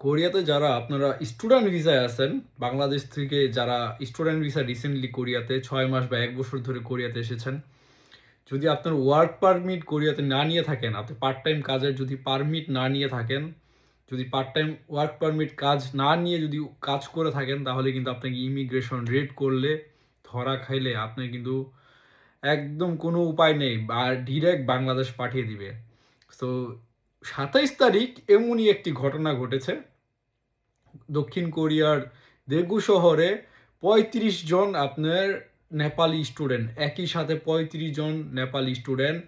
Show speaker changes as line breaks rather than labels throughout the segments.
কোরিয়াতে যারা আপনারা স্টুডেন্ট ভিসায় আছেন, বাংলাদেশ থেকে যারা স্টুডেন্ট ভিসা রিসেন্টলি কোরিয়াতে ৬ মাস বা ১ বছর ধরে কোরিয়াতে এসেছেন, যদি আপনার ওয়ার্ক পারমিট কোরিয়াতে না নিয়ে থাকেন, আপনি পার্ট টাইম কাজের যদি পারমিট না নিয়ে থাকেন, যদি পার্ট টাইম ওয়ার্ক পারমিট কাজ না নিয়ে যদি কাজ করে থাকেন, তাহলে কিন্তু আপনাকে ইমিগ্রেশন রেড করলে, ধরা খাইলে আপনি কিন্তু একদম কোনো উপায় নেই বা ডিরেক্ট বাংলাদেশ পাঠিয়ে দিবে। সো ২৭ তারিখ এমনই একটি ঘটনা ঘটেছে। দক্ষিণ কোরিয়ার দেগু শহরে ৩৫ জন আপনার নেপালি স্টুডেন্ট, একই সাথে ৩৫ জন নেপালি স্টুডেন্ট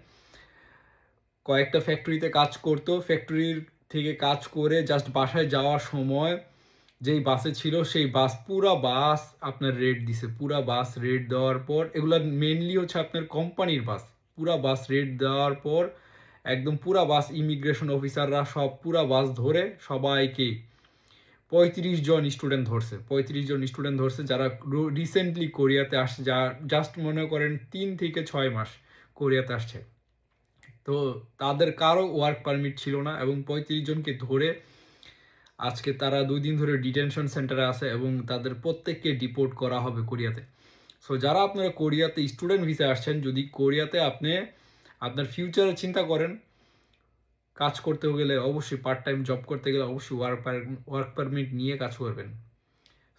কয়েকটা ফ্যাক্টরিতে কাজ করতো। ফ্যাক্টরির থেকে কাজ করে জাস্ট বাসায় যাওয়ার সময় যেই বাসে ছিল সেই বাস, পুরা বাস আপনার রেড দিছে। পুরা বাস রেড দেওয়ার পর, এগুলা মেইনলি হচ্ছে আপনার কোম্পানির বাস। পুরা বাস রেড দেওয়ার পর একদম পুরা বাস ইমিগ্রেশন অফিসাররা সব পুরা বাস ধরে সবাইকে ৩৫ জন স্টুডেন্ট ধরছে। ৩৫ জন স্টুডেন্ট ধরছে যারা রিসেন্টলি কোরিয়াতে আসছে, যা জাস্ট মনে করেন ৩ থেকে ৬ মাস কোরিয়াতে আসছে। তো তাদের কারো ওয়ার্ক পারমিট ছিল না এবং ৩৫ জনকে ধরে আজকে তারা ২ দিন ধরে ডিটেনশন সেন্টারে আছে এবং তাদের প্রত্যেককে ডিপোর্ট করা হবে কোরিয়াতে। সো যারা আপনারা কোরিয়াতে স্টুডেন্ট ভিসায় আসছেন, যদি কোরিয়াতে আপনি আপনার ফিউচারে চিন্তা করেন, কাজ করতে গেলে অবশ্যই পার্ট টাইম জব করতে গেলে অবশ্যই ওয়ার্ক পারমিট নিয়ে কাজ করবেন।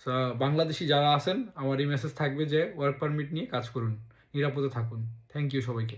সো বাংলাদেশি যারা আছেন, আমার এই মেসেজ থাকবে যে ওয়ার্ক পারমিট নিয়ে কাজ করুন, নিরাপদে থাকুন। থ্যাংক ইউ সবাইকে।